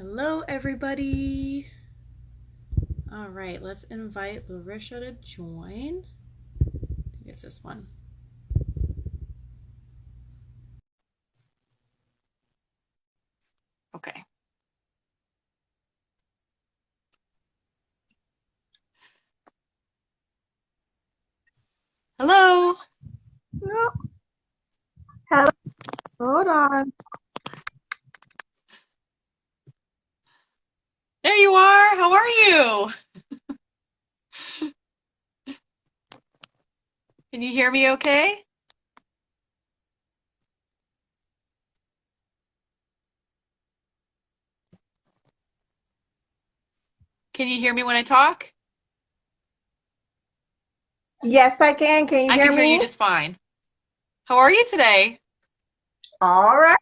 Hello, everybody. All right, let's invite Larrisha to join. I think it's this one. Okay. Hello. No. Hello. Hold on. There you are. How are you? Can you hear me okay? Can you hear me when I talk? Yes, I can. Can you I hear can hear you me? just fine. How are you today? All right.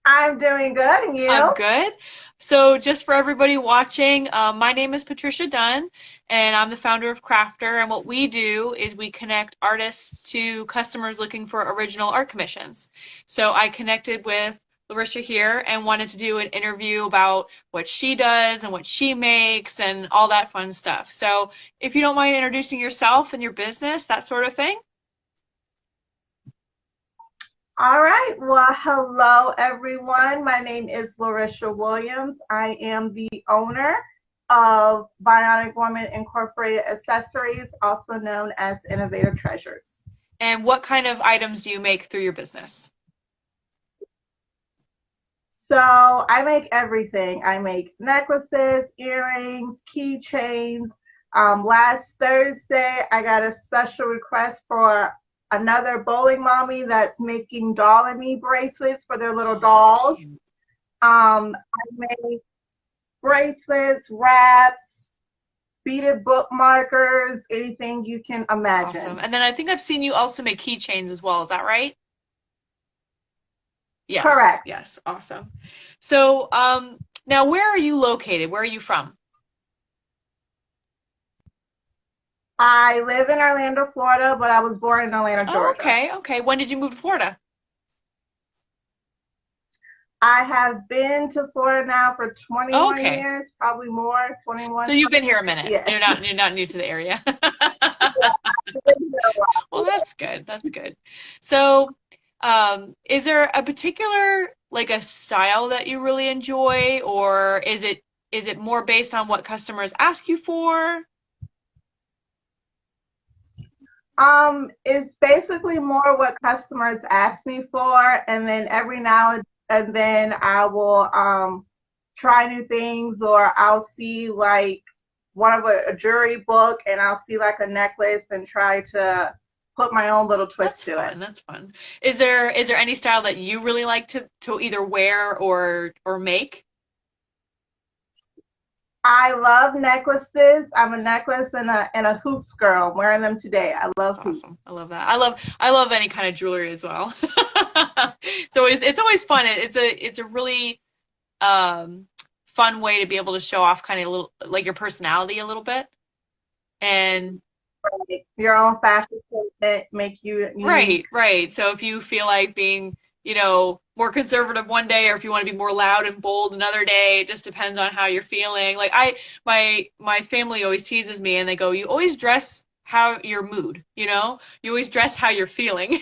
I'm doing good. And I'm you? good. So, just for everybody watching, my name is Patricia Dunn, and I'm the founder of Crafter. And what we do is we connect artists to customers looking for original art commissions. So, I connected with Larissa here and wanted to do an interview about what she does and what she makes and all that fun stuff. So, if you don't mind introducing yourself and your business, that sort of thing. All right. Well, hello, everyone. My name is Larrisha Williams. I am the owner of Bionic Woman Incorporated Accessories, also known as Innovative Treasures. And what kind of items do you make through your business? So I make everything. I make necklaces, earrings, keychains. Last Thursday, I got a special request for another bowling mommy that's making doll and me bracelets for their little Oh, that's dolls. cute. I make bracelets, wraps, beaded bookmarkers, anything you can Awesome. imagine. And then I think I've seen you also make keychains as well. Is that right? Yes. Correct. Yes. Awesome. So, now where are you located? Where are you from? I live in Orlando, Florida, but I was born in Atlanta, Oh, Georgia. okay. Okay. When did you move to Florida? I have been to Florida now for Oh, 21 okay. years, probably more, So 21. you've been here a minute. Yes. You're not new to the area. Well, that's good. That's good. So, is there a particular like a style that you really enjoy, or is it more based on what customers ask you for? It's basically more what customers ask me for, and then every now and then I will try new things, or I'll see like one of a jewelry book, and I'll see like a necklace and try to put my own little twist That's to it. fun. That's fun. Is there any style that you really like to either wear or make? I love necklaces. I'm a necklace and a hoops girl. I'm wearing them today. I love That's awesome. hoops. I love that. I love any kind of jewelry as well. It's always fun. It's a really um fun way to be able to show off kind of a little like your personality a little bit. And Your own fashion statement make you unique. right, right. So if you feel like being, you know, more conservative one day, or if you want to be more loud and bold another day, it just depends on how you're feeling. My family always teases me and they go, "You always dress how your mood, you know? You always dress how you're feeling."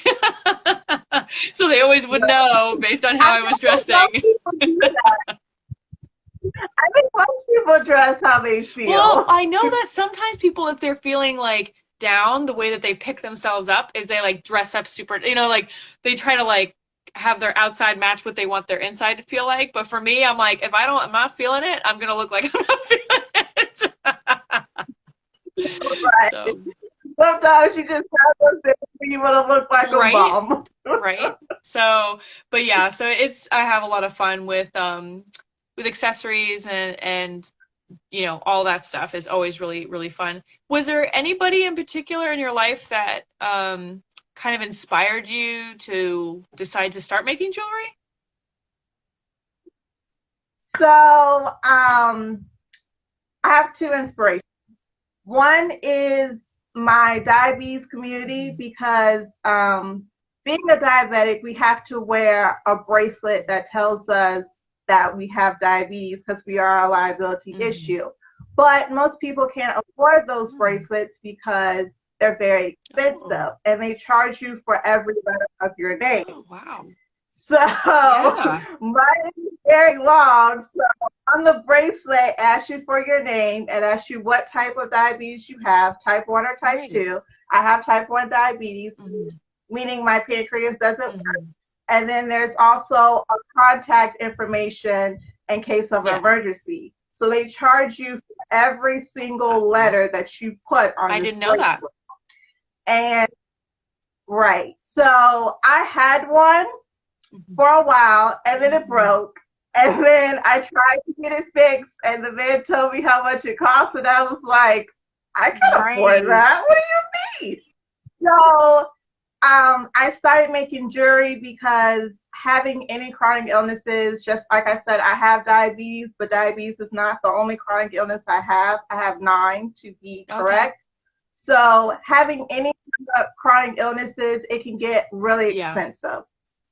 So they always would know based on how I I was know most dressing. people do that. I think most people dress how they Well, feel. I know that sometimes people, if they're feeling like down, the way that they pick themselves up is they like dress up super, you know, like they try to like have their outside match what they want their inside to feel like. But for me, I'm like, if I'm not feeling it, I'm gonna look like I'm not feeling it. Right. So, Sometimes you just have those days when you want to look like a right, bum. right. So, but yeah, so I have a lot of fun with accessories and you know, all that stuff is always really, really fun. Was there anybody in particular in your life that kind of inspired you to decide to start making jewelry? So, I have two inspirations. One is my diabetes community because being a diabetic, we have to wear a bracelet that tells us that we have diabetes because we are a liability Mm-hmm. issue. But most people can't afford those Mm. bracelets because they're very Oh. expensive and they charge you for every letter of your name. Oh, wow. So Yeah. mine is very long. So on the bracelet, asks you for your name and asks you what type of diabetes you have, type 1 or type Right. 2. I have type 1 diabetes, Mm-hmm. meaning my pancreas doesn't. Mm-hmm. And then there's also a contact information in case of an Yes. emergency. So they charge you for every single Wow. letter that you put on I this didn't know that. bracelet. And right. So I had one Mm-hmm. for a while and then it Mm-hmm. broke. And then I tried to get it fixed and the man told me how much it cost and I was like, I can afford Right. that. What do you mean? So I started making jewelry because having any chronic illnesses, just like I said, I have diabetes, but diabetes is not the only chronic illness I have. I have 9 to be Okay. correct. So having any chronic illnesses, it can get really Yeah. expensive.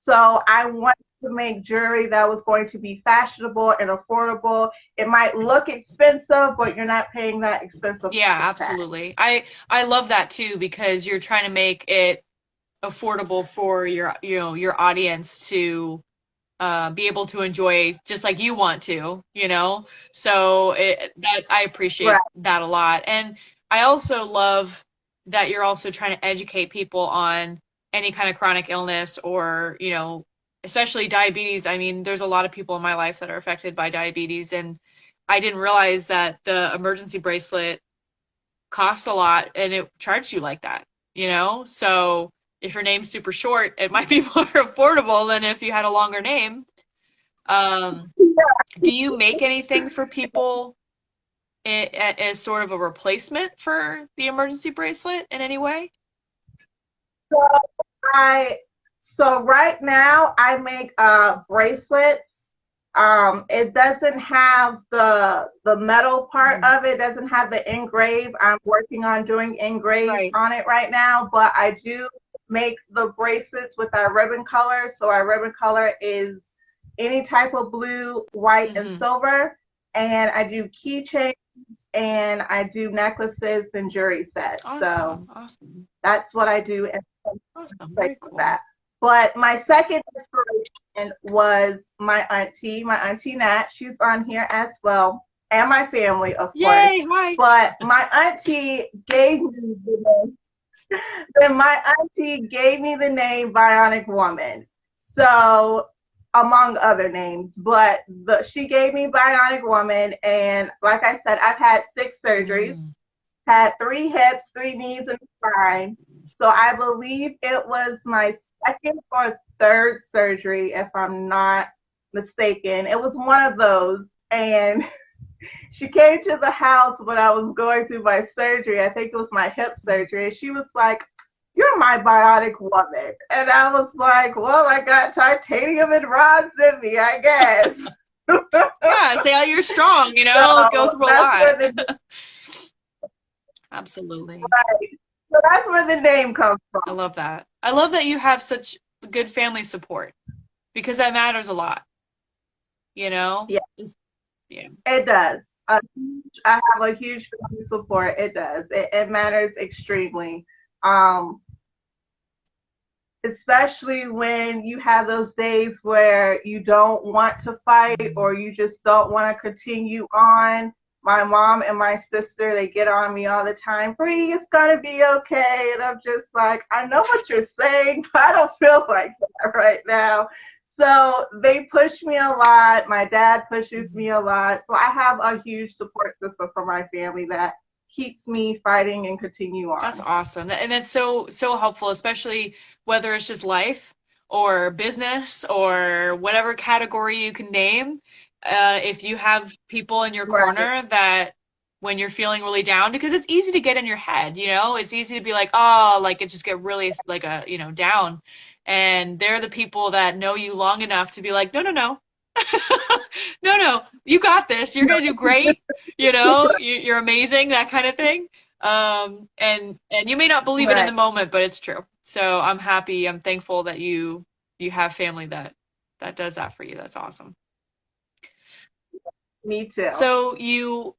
So I wanted to make jewelry that was going to be fashionable and affordable. It might look expensive, but you're not paying that expensive Yeah, price tag. absolutely. I love that too because you're trying to make it affordable for your audience to be able to enjoy just like you want to, you know? So that I Right, appreciate that a lot. And I also love that you're also trying to educate people on any kind of chronic illness or, especially diabetes. I mean, there's a lot of people in my life that are affected by diabetes, and I didn't realize that the emergency bracelet costs a lot and it charged you like that, you know? So if your name's super short, it might be more affordable than if you had a longer name. Um, do you make anything for people as sort of a replacement for the emergency bracelet in any way? so I so right now I make bracelets. It doesn't have the metal part Mhm. of it. Doesn't have the engrave. I'm working on doing engrave Right. on it right now, but I do make the bracelets with our ribbon color. So our ribbon color is any type of blue, white, and Hmm. silver. And I do keychains and I do necklaces and jewelry sets. So Awesome. Awesome. that's what I do in Awesome. place Very of cool. that. But my second inspiration was my auntie Nat. She's on here as well, and my family, of course. Yay, hi. But my auntie gave me the name. Then my auntie gave me the name Bionic Woman. So among other names, but she gave me Bionic Woman, and like I said, I've had 6 surgeries, Mm. had 3 hips, 3 knees, and a spine. So I believe it was my second or third surgery, if I'm not mistaken. It was one of those. And she came to the house when I was going through my surgery. I think it was my hip surgery. And she was like, "You're my bionic woman." And I was like, "Well, I got titanium and rods in me, I guess." Yeah, say how you're strong, go So through a that's lot. where the Absolutely. right. So that's where the name comes I from. love that. I love that you have such good family support because that matters a lot, you know? Yeah. Yeah. It does. I have a huge family support. It does. It matters extremely. Um, Especially when you have those days where you don't want to fight or you just don't want to continue on. My mom and my sister, they get on me all the time. Bree, it's gonna be okay. And I'm just like, I know what you're saying, but I don't feel like that right now. So they push me a lot. My dad pushes Mhm. me a lot. So I have a huge support system for my family that keeps me fighting and continue That's on. awesome. And that's so helpful, especially whether it's just life or business or whatever category you can name. If you have people in your Right. corner that when you're feeling really down, because it's easy to get in your head, it's easy to be like, oh, like it just get really like down. And they're the people that know you long enough to be like, no, no, no. No, no, you got this. You're gonna do great. You're amazing, that kind of thing. And you may not believe it in the Right. moment, but it's true. So I'm happy, I'm thankful that you have family that does that for you. That's awesome. Me too. So you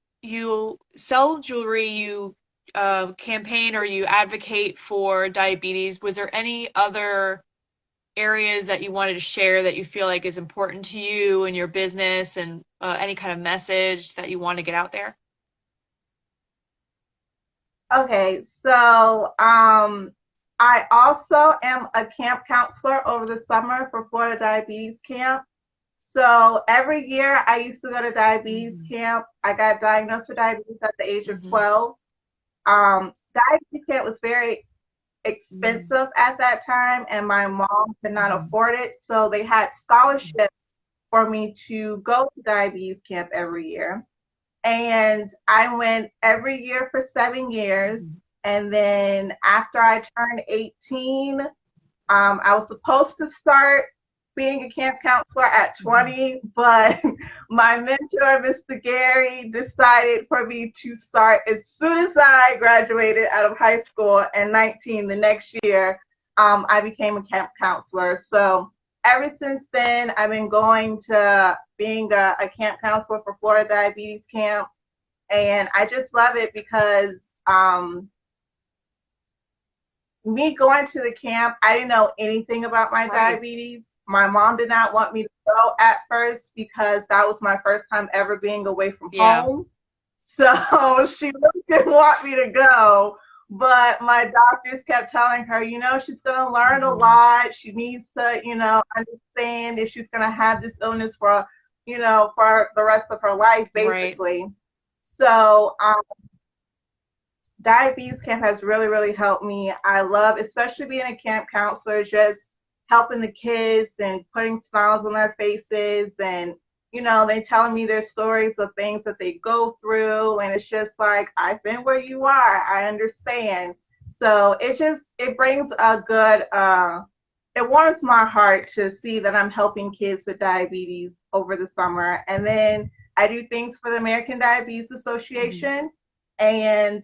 sell jewelry, you campaign or you advocate for diabetes. Was there any other areas that you wanted to share that you feel like is important to you and your business and any kind of message that you want to get out there? Okay, so I also am a camp counselor over the summer for Florida Diabetes Camp. So every year I used to go to diabetes Mm-hmm. camp. I got diagnosed with diabetes at the age of Mm-hmm. 12. Diabetes camp was very expensive at that time, and my mom could not Mm-hmm. afford it. So they had scholarships for me to go to diabetes camp every year. And I went every year for 7 years. And then after I turned 18, I was supposed to start being a camp counselor at Mm-hmm. 20, but my mentor, Mr. Gary, decided for me to start as soon as I graduated out of high school and 19 the next year. I became a camp counselor. So ever since then, I've been going to being a camp counselor for Florida Diabetes Camp. And I just love it because me going to the camp, I didn't know anything about my Right. diabetes. My mom did not want me to go at first because that was my first time ever being away from Yeah. home. So she really didn't want me to go. But my doctors kept telling her, she's going to learn a Mm-hmm. lot. She needs to, understand if she's going to have this illness for the rest of her life, Right. basically. So diabetes camp has really, really helped me. I love, especially being a camp counselor, just helping the kids and putting smiles on their faces and, they telling me their stories of things that they go through. And it's just like, I've been where you are. I understand. So it brings a good, it warms my heart to see that I'm helping kids with diabetes over the summer. And then I do things for the American Diabetes Mm-hmm. Association and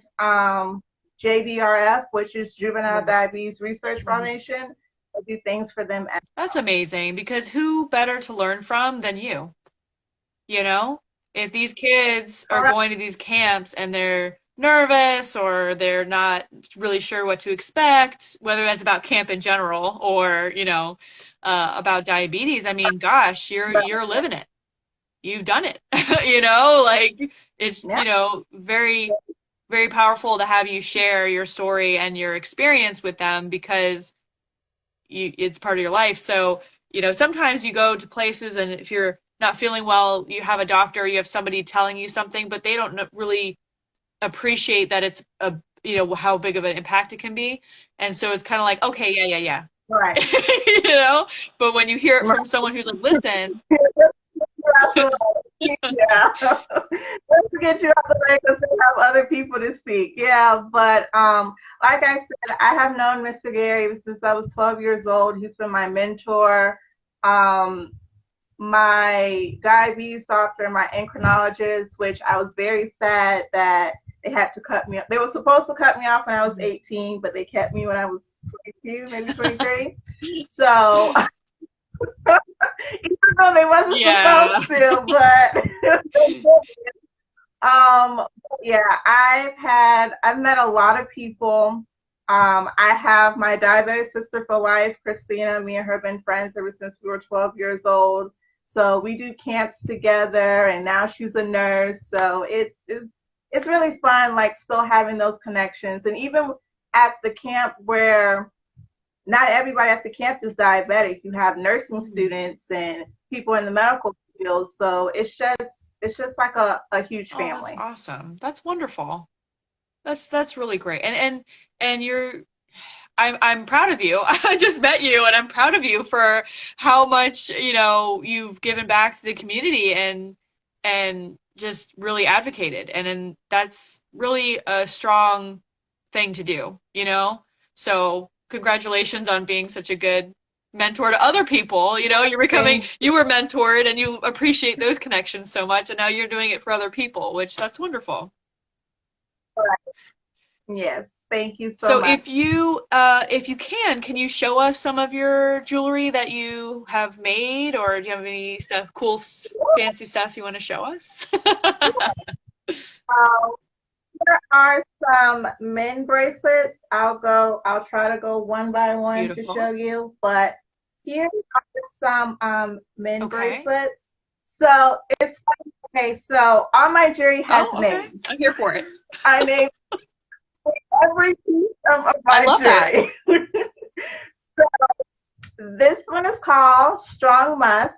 JDRF, which is Juvenile Diabetes Research Mm-hmm. Foundation. I do things for them as That's amazing because who better to learn from than you? You know, if these kids are well. going to these camps and they're nervous or they're not really sure what to expect, whether that's about camp in general or, about diabetes, I mean, gosh, you're living it. You've done it. Like it's, Yeah, very, very powerful to have you share your story and your experience with them because it's part of your life. So, sometimes you go to places and if you're not feeling well, you have a doctor, you have somebody telling you something, but they don't really appreciate that it's how big of an impact it can be. And so it's kind of like, okay, yeah, yeah, yeah. right. you know, but when you hear it Right. from someone who's like, listen, Yeah. Let's get you out the way because they have other people to see. Yeah, but like I said, I have known Mr. Gary since I was 12 years old. He's been my mentor. Um, my diabetes doctor, my endocrinologist, which I was very sad that they had to cut me off. They were supposed to cut me off when I was 18, but they kept me when I was 22, maybe 23. So even though they wasn't yeah. supposed to, but um, yeah, I've met a lot of people. I have my diabetic sister for life, Christina. Me and her have been friends ever since we were 12 years old. So we do camps together, and now she's a nurse. So it's really fun, like still having those connections. And even at the camp where not everybody at the camp is diabetic, you have nursing Mhm. students and people in the medical field. So it's just like a huge Oh, that's family. awesome. That's wonderful. That's really great. And I'm proud of you. I just met you and I'm proud of you for how much, you've given back to the community and just really advocated. And then that's really a strong thing to do, you know? So congratulations on being such a good mentor to other people. Thank You were mentored and you appreciate those connections so much, and now you're doing it for other people, which that's wonderful. you. Yes. Thank you so So much. if you can you show us some of your jewelry that you have made, or do you have any stuff, cool, fancy stuff you want to show us? Um, there are some men bracelets. I'll try to go one by one to Beautiful. show you, but here are some men Okay. bracelets. So it's okay, so all my jewelry has Oh, okay. names. I'm here for it. I name every piece of I my love that. jewelry. This one is called Strong Must.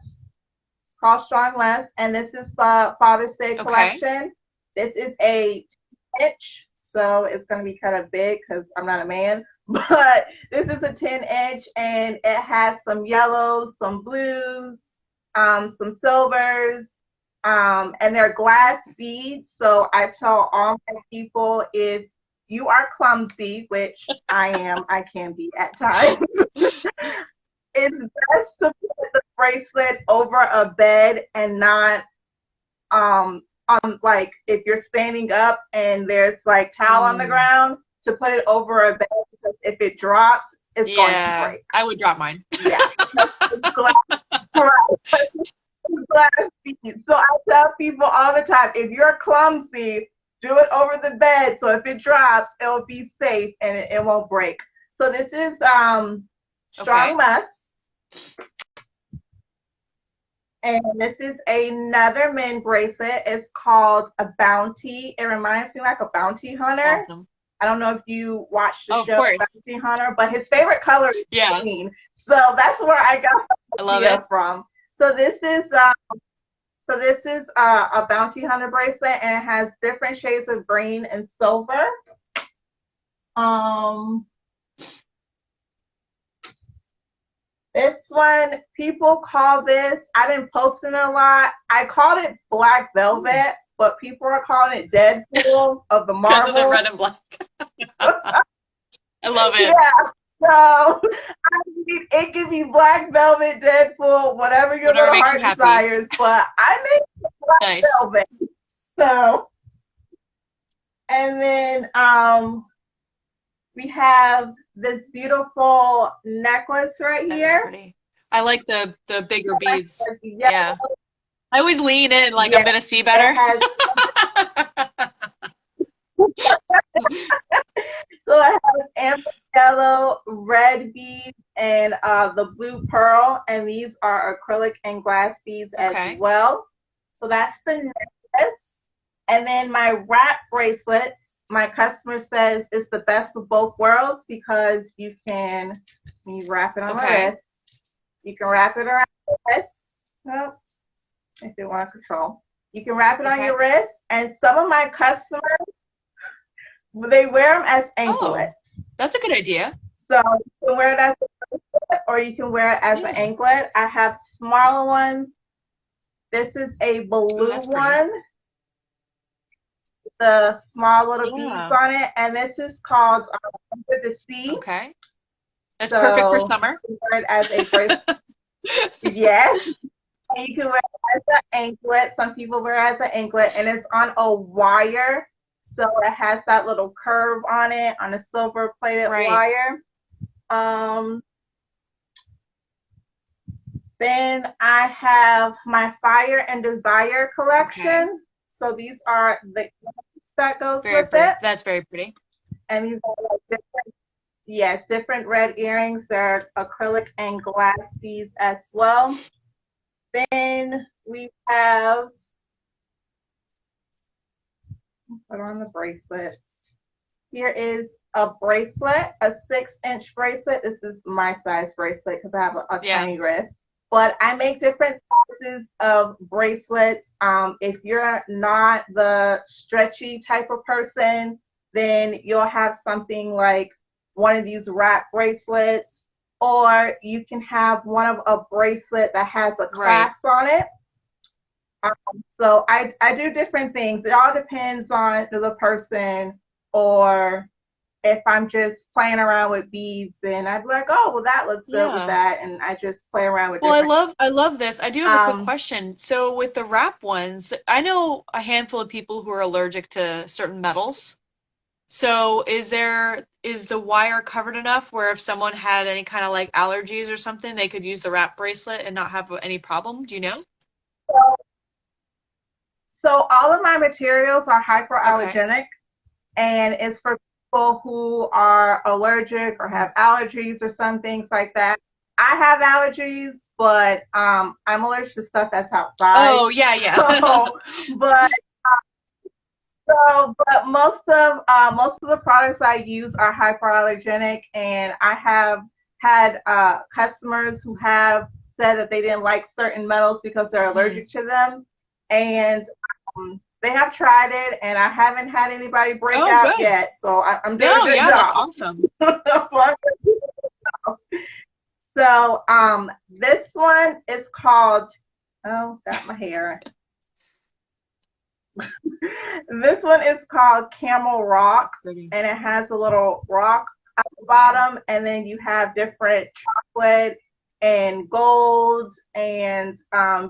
It's called Strong Must, and this is the Father's Day Okay. collection. This is a inch, so it's going to be kind of big because I'm not a man. But this is a 10-inch, and it has some yellows, some blues, some silvers, and they're glass beads. So I tell all my people, if you are clumsy, which I am, I can be at times, it's best to put the bracelet over a bed and not on, like, if you're standing up and there's like towel on the Mm, ground, to put it over a bed, because if it drops, it's going to yeah, break. I would drop mine. Yeah. It's glass, right. It's glass beads. So I tell people all the time, if you're clumsy, do it over the bed, so if it drops, it'll be safe and it won't break. So this is Strong Okay. Must. And this is another men bracelet. It's called a bounty. It reminds me like a bounty hunter. Awesome. I don't know if you watched the Oh, of show course. Bounty Hunter, but his favorite color is Yeah, green. So that's where I got I the love it. idea from. So this is a bounty hunter bracelet, and it has different shades of green and silver. Um, This one, people call this, I've been posting a lot. I called it Black Mm. Velvet, but people are calling it Deadpool of the Because of the Marvel. red and black. I love Yeah. it. So I mean, it can be Black Velvet, Deadpool, whatever your Whatever little makes you heart happy. desires. But I made Black Nice. Velvet. So, and then we have this beautiful necklace right That is here. pretty. I like the bigger beads. Yeah, Yeah. I always lean in like I'm yeah. gonna see It better. has So I have amber yellow, red beads, and the blue pearl, and these are acrylic and glass beads as Okay. well. So that's the necklace. And then my wrap bracelets, my customer says it's the best of both worlds because you can, when you wrap it on my Okay. wrist, you can wrap it around your wrist. Oh, if you want to control. You can wrap it on Okay. your wrist, and some of my customers, they wear them as Oh, anklets. that's a good idea. So you can wear it as a bracelet or you can wear it as an Yeah. anklet. I have smaller ones. This is a Ooh, blue that's pretty. one, the small little beads Yeah. on it, and this is called Under the Sea. Okay. That's perfect for So summer. you can wear it as a bracelet. Yes, and you can wear it as an anklet. Some people wear it as an anklet, and it's on a wire. So it has that little curve on it, on a silver plated Right. wire. Um, Then I have my Fire and Desire Okay. collection. So these are the earrings that goes Very with pretty. it. That's very pretty. And these are like different, yes, different red earrings. They're acrylic and glass beads as well. Then we have, put on the bracelets. Here is a bracelet, a 6-inch bracelet. This is my size bracelet because I have a Yeah. tiny wrist. But I make different sizes of bracelets. If you're not the stretchy type of person, then you'll have something like one of these wrap bracelets, or you can have one of a bracelet that has a Right. clasp on it. So I do different things. It all depends on the person, or if I'm just playing around with beads, and I'd be like, oh, well, that looks good with Yeah. that. And I just play around with Well, different. I love this. I do have a quick Um, question. So with the wrap ones, I know a handful of people who are allergic to certain metals. So is the wire covered enough where if someone had any kind of like allergies or something, they could use the wrap bracelet and not have any problem? Do you know? So all of my materials are Okay. hyperallergenic, and it's for people who are allergic or have allergies or some things like that. I have allergies, but I'm allergic to stuff that's outside. Oh, yeah, yeah. So, but but most of the products I use are hyperallergenic, and I have had customers who have said that they didn't like certain metals because they're Mhm. allergic to them, and they have tried it, and I haven't had anybody break Oh, out good. yet. So I'm doing a No, good yeah, that's job. awesome. So this one is called. Oh, got my hair. This one is called Camel Rock, Pretty. and it has a little rock at the bottom, and then you have different chocolate and gold and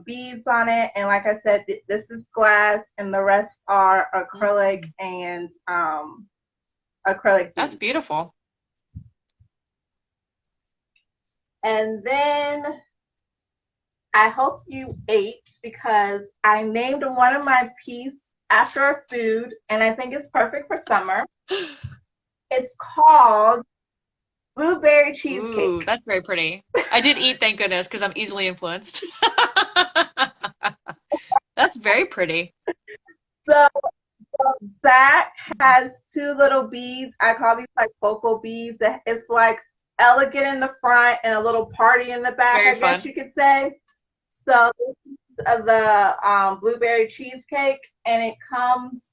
beads on it. And like I said, this is glass, and the rest are acrylic Mm, and acrylic that's beads. beautiful. And then I hope you ate because I named one of my piece after a food, and I think it's perfect for summer. It's called blueberry cheesecake. Ooh, that's very pretty. I did eat, thank goodness, because I'm easily influenced. That's very pretty. So that has two little beads. I call these like focal beads. It's like elegant in the front and a little party in the back, Very I guess fun. you could say. So the blueberry cheesecake, and it comes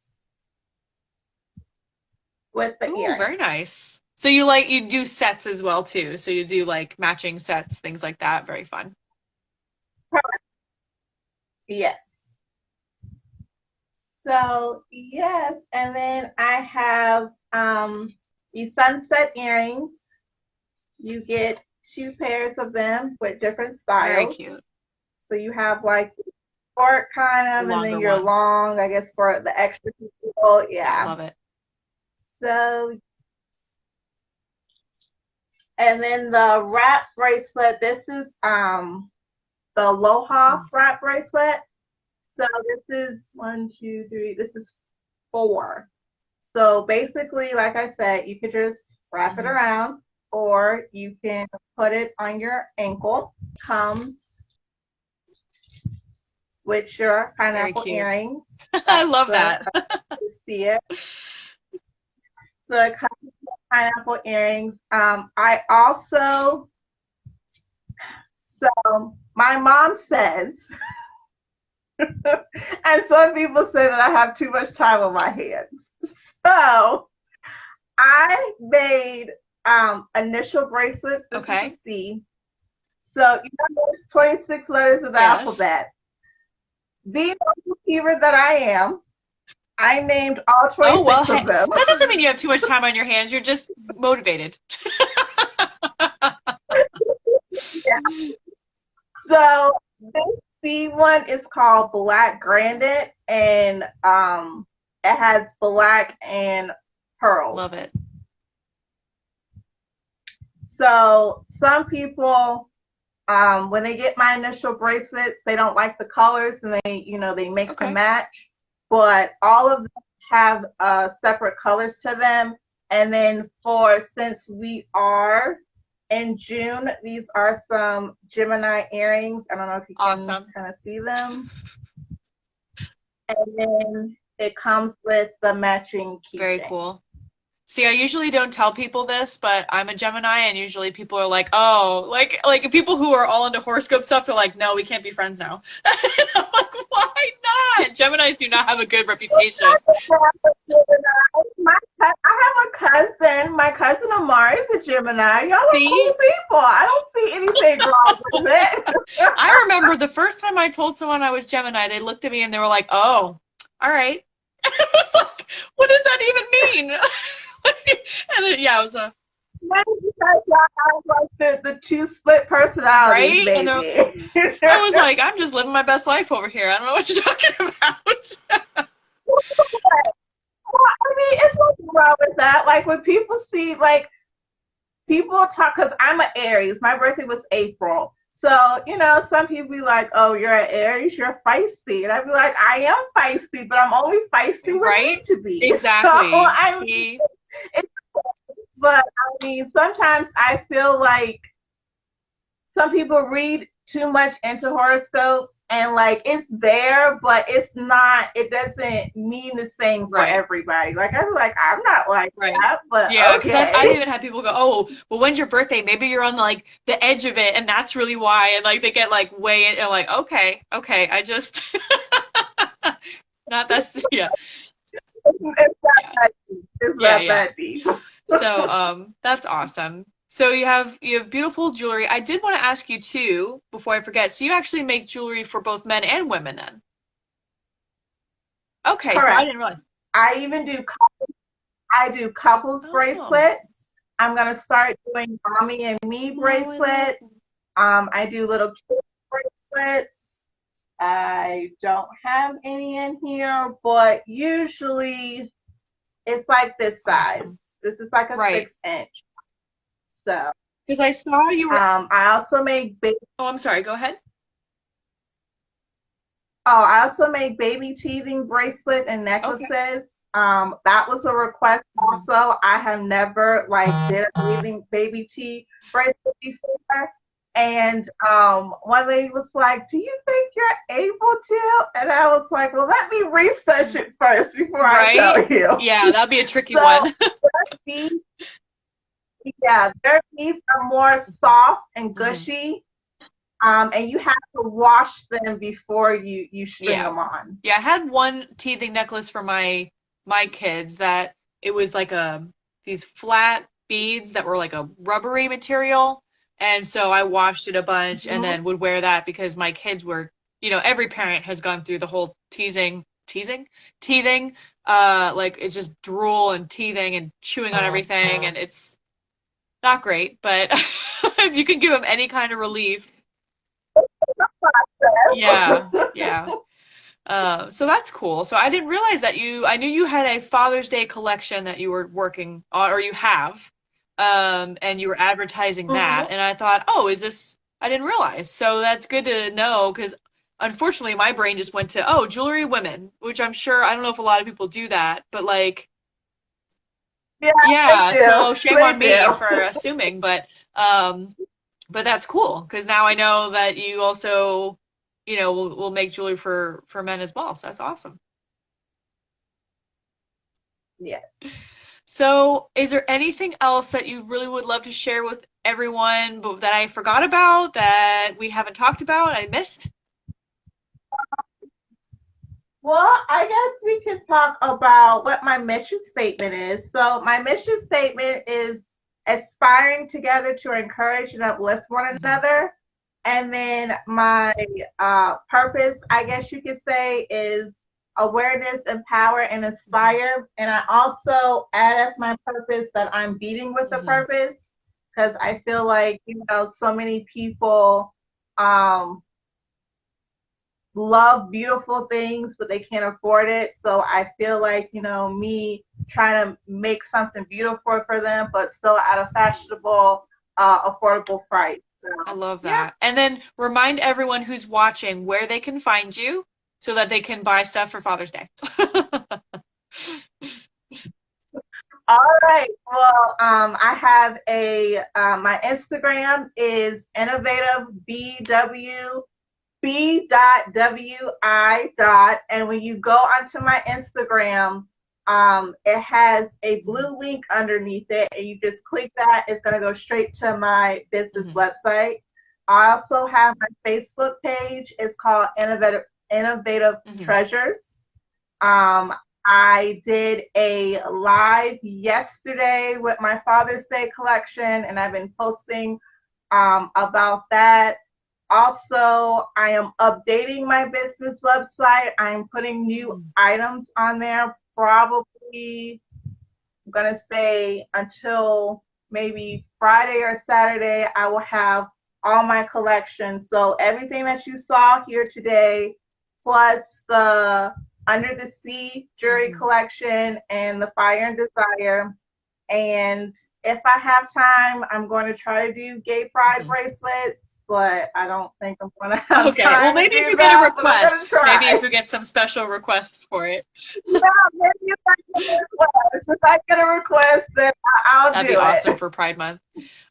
with the Ooh, earring. very nice. So you do sets as well too. So you do like matching sets, things like that. Very fun. Yes. So yes, and then I have these sunset earrings. You get two pairs of them with different Very styles. cute. So you have like short kind The of, and then longer you're one. long, I guess, for the extra people. Yeah, Yeah. love it. So, and then the wrap bracelet. This is the Aloha Mm. wrap bracelet. So this is one, two, three. This is four. So basically, like I said, you could just wrap it Mhm. around, or you can put it on your ankle. Comes with your Very pineapple cute. earrings. I That's love the that. you see it. So it comes with pineapple earrings. I also so my mom says, and some people say that I have too much time on my hands. So I made initial bracelets. This is a Okay. C. So you know there's 26 letters of the Yes. alphabet. Being the achiever that I am, I named all Oh, well, 26 hey, of them. that doesn't mean you have too much time on your hands. You're just motivated. Yeah. So this C one is called Black Granite, and it has black and pearls. Love it. So some people, when they get my initial bracelets, they don't like the colors, and they mix and Okay. match. But all of them have separate colors to them. And then since we are in June, these are some Gemini earrings. I don't know if you can Awesome. kind of see them. And then it comes with the matching Very keychain. cool. See, I usually don't tell people this, but I'm a Gemini, and usually people are like, "Oh, like people who are all into horoscope stuff, they're like, no, we can't be friends now." And I'm like, "Why not? Geminis do not have a good reputation." I have a cousin. My cousin Amari is a Gemini. Y'all are cool See, people. I don't see anything wrong with it. I remember the first time I told someone I was Gemini, they looked at me and they were like, "Oh, all right." I was like, "What does that even mean?" And then, yeah, it was a Maybe because y'all have like the two split personalities, right, and maybe. I was like, "I'm just living my best life over here. I don't know what you're talking about." I mean, it's nothing wrong with like when people see, like, people talk, because I'm an Aries. My birthday was April. So, some people be like, oh, you're an Aries, you're feisty. And I'd be like, I am feisty, but I'm only feisty when I Right? need to be. So, Exactly. See? it's, but I mean, sometimes I feel like some people read too much into horoscopes and like it's there, but it doesn't mean the same for Right. everybody. Like I'm like, I'm not like Right. that, but Yeah, because I've okay. even had people go, "Oh, well, when's your birthday? Maybe you're on like the edge of it, and that's really why." And like they get like way in, and like, okay, okay, I just not that's yeah, It's not yeah, that deep. It's yeah, not yeah. that deep. So that's awesome. So you have beautiful jewelry. I did want to ask you too before I forget. So you actually make jewelry for both men and women then? Okay, so I Correct. didn't realize. I even do couples Oh, bracelets. I'm gonna start doing mommy and me oh, I love that. bracelets. I do little kid bracelets. I don't have any in here, but usually it's like this Awesome. size. This is like a Right. 6 inch. So, Because I saw you were. I also make Oh, I'm sorry. Go ahead. baby teething bracelet and Okay. necklaces. That was a request Mhm. also. I have never like did a baby teeth bracelet before. And one lady was like, "Do you think you're able to?" And I was like, "Well, let me research it first before I tell Right? you." Yeah, that'd be a tricky So one. these, yeah, their beads are more soft and Mhm. gushy, and you have to wash them before you string Yeah. them on. Yeah, I had one teething necklace for my kids that it was like these flat beads that were like a rubbery material. And so I washed it a bunch and Mhm. then would wear that because my kids were, every parent has gone through the whole teething, like it's just drool and teething and chewing on everything and it's not great, but if you can give them any kind of relief, yeah, yeah. So that's cool. So I didn't realize that I knew you had a Father's Day collection that you were working on, or you have, and you were advertising that. Mhm. And I thought, oh, I didn't realize. So that's good to know because unfortunately my brain just went to, oh, jewelry women, which I'm sure, I don't know if a lot of people do that, but like, Yeah, they yeah, do. so shame They on me do. for assuming, but that's cool because now I know that you also, will make jewelry for men as well. So that's awesome. Yes. So, is there anything else that you really would love to share with everyone but that I forgot about that we haven't talked about, I missed? Well, I guess we can talk about what my mission statement is. So, my mission statement is aspiring together to encourage and uplift one Mhm. another. And then my purpose, I guess you could say, is awareness, empower, and Mhm. inspire. And I also add as my purpose that I'm beating with a Mhm. purpose because I feel like, so many people um, love beautiful things, but they can't afford it. So I feel like, me trying to make something beautiful for them, but still at a fashionable, affordable price. I So, love yeah. that. And then remind everyone who's watching where they can find you so that they can buy stuff for Father's Day. All right. Well, I have my Instagram is innovative b.w.i. And when you go onto my Instagram, it has a Mhm. blue link underneath it, and you just click that. It's going to go straight to my business Mhm. website. I also have my Facebook page. It's called Innovative Mhm. Treasures. Um, I did a live yesterday with my Father's Day collection, and I've been posting about that. Also, I am updating my business website. I'm putting new Mhm. items on there. Probably, I'm going to say until maybe Friday or Saturday, I will have all my collections. So everything that you saw here today, plus the Under the Sea jewelry Mhm. collection and the Fire and Desire. And if I have time, I'm going to try to do gay pride Mhm. bracelets, but I don't think I'm going to have Okay. Well, time to maybe if do you get a that, but I'm going to request, maybe if try. you get some special requests for it, Yeah, maybe if I get a request. If I get a request, then I'll that'd be do awesome it. for Pride Month.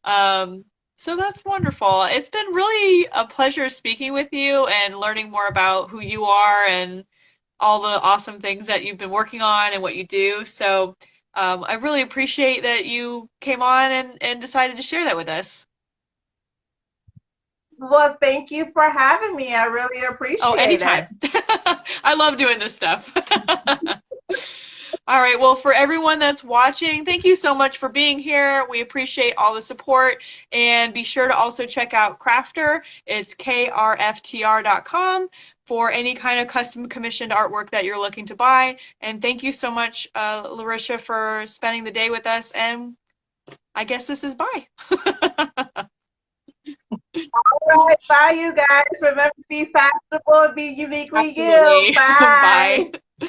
Um, so that's wonderful. It's been really a pleasure speaking with you and learning more about who you are and all the awesome things that you've been working on and what you do. So I really appreciate that you came on and decided to share that with us. Well, thank you for having me. I really Oh, appreciate it. anytime. I love doing this stuff. All right. Well, for everyone that's watching, thank you so much for being here. We appreciate all the support. And be sure to also check out Crafter. It's krftr.com for any kind of custom commissioned artwork that you're looking to buy. And thank you so much, Larissa, for spending the day with us. And I guess this is bye. All right, bye, you guys. Remember to be fashionable and be uniquely you. Absolutely. Bye. Bye.